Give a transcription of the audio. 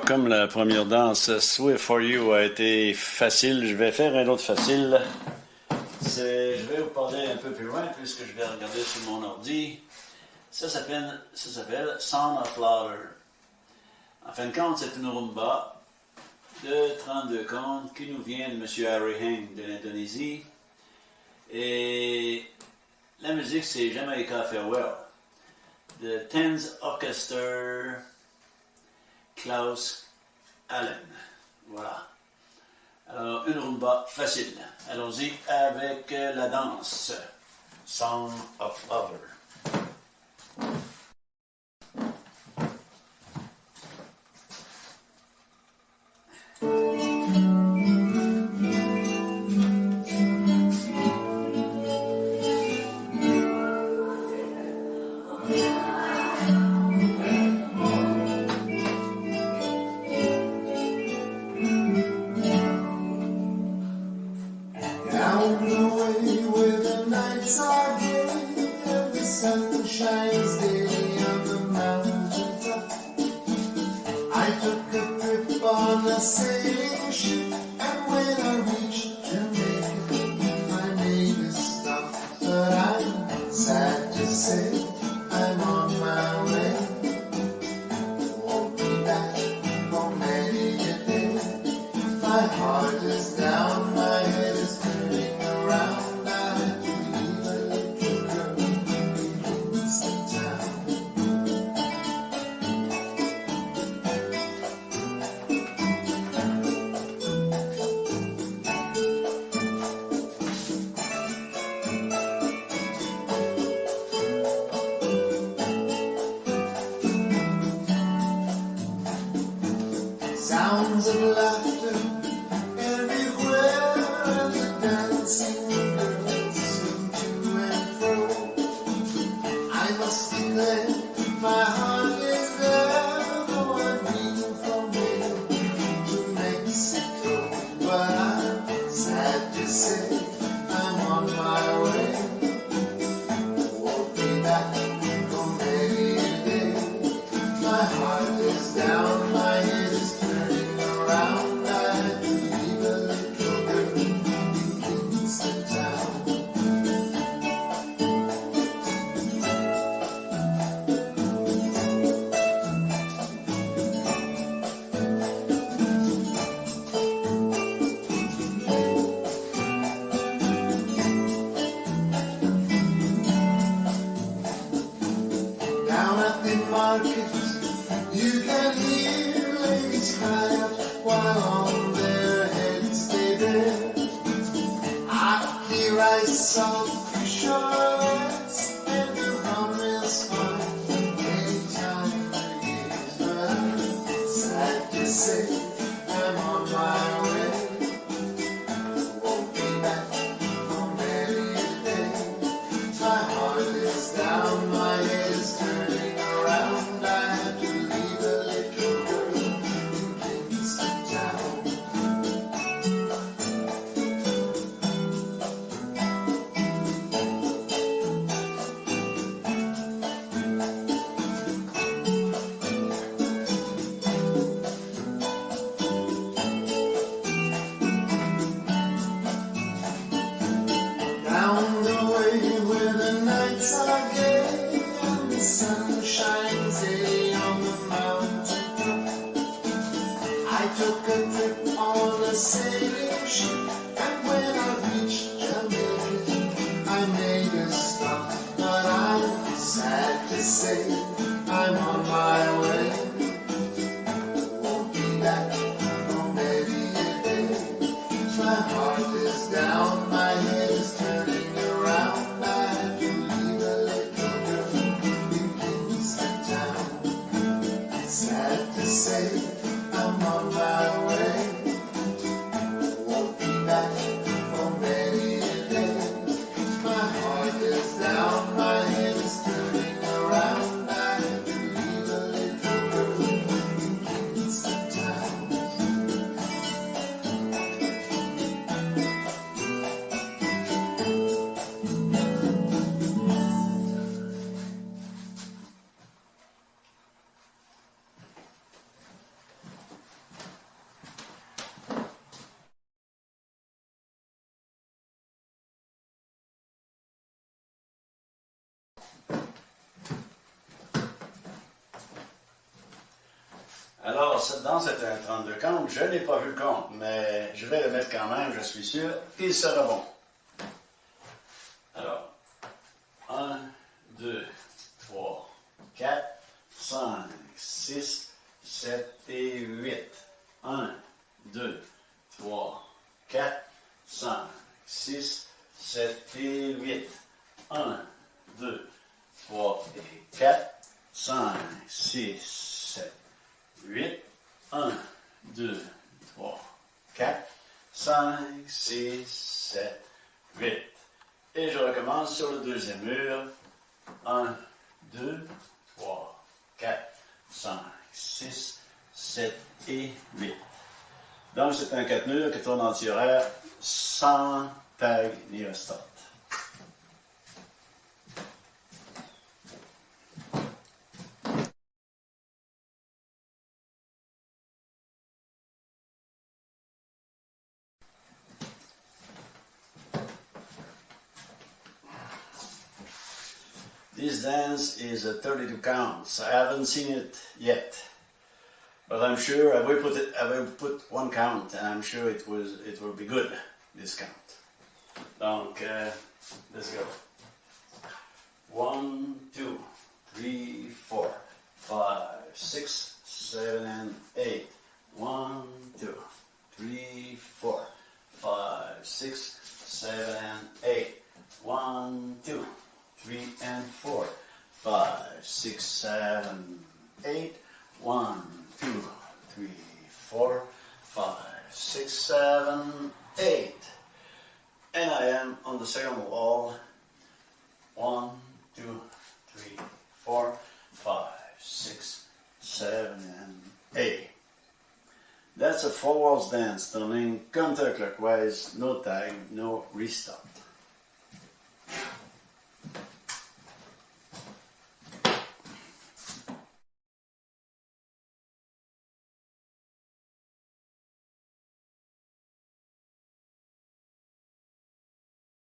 comme la première danse, Swift for You a été facile, je vais faire un autre facile. Je vais vous parler un peu plus loin puisque je vais regarder sur mon ordi. Ça s'appelle Sound of Laughter. En fin de compte, c'est une rumba de 32 comptes qui nous vient de M. Heng de l'Indonésie. Et la musique, c'est Jamaica Farewell de Tanz, Orchester, Klaus, Hallen. Voilà. Alors, une rumba facile. Allons-y avec la danse. Sound of Laughter. Sounds of laughter everywhere, and the dancing girls swing to and fro. I must declare my heart is there, though I've been from here to Mexico. But I'm sad to say I'm on my way. Won't be back for many a day. My heart is down, my head is turning around. I had to leave a little girl in Kingston town. Down at the market, you can hear ladies cry out while on their heads they bear ackee rice, salt, fish, oils, and the rum is fine any time of year. But I'm sad to say I'm on my way. Won't be back for many a day. My heart is down, my head is turning around. I had to leave a little girl in Kingston town. Down the way where the nights are gay and the sun shines day on the mountain top, I took a trip on a sailing ship, and when I reached Jamaica, I made a stop. But I'm sad to say I'm on my way. Won't be back for maybe a day. My heart is down, my head is turning around. I had to leave a little girl in Kingston town. Sad to say I'm on my way. Won't be back for many a day. My heart is down, my head is turning around. I had to leave a little girl in Kingston town. Alors, cette danse est un 32 comptes. Je n'ai pas vu le compte, mais je vais le mettre quand même, je suis sûr. Il sera bon. Alors, 1, 2, 3, 4, 5, 6, 7 et 8. 1, 2, 3, 4, 5, 6, 7 et 8. 1, 2, 3 et 4, 5, 6, 7, 8. 1, 2, 3, 4, 5, 6, 7, 8. Et je recommence sur le deuxième mur. 1, 2, 3, 4, 5, 6, 7 et 8. Donc c'est un 4 murs qui tourne anti-horaire sans tag ni restart. This dance is a 32 counts. I haven't seen it yet, but I'm sure I will put one count, and I'm sure it will be good. This count. Donc, let's go. 1, 2, 3, 4, 5, 6, 7, and 8. 1, 2, 3, 4, 5, 6, 7, and 8. 1, 2, 3 and 4, 5, 6, 7, 8. 1, 2, 3, 4, 5, 6, 7, 8. And I am on the second wall. 1, 2, 3, 4, 5, 6, 7, and 8. That's a 4 waltz dance, turning counterclockwise, no tag, no restart.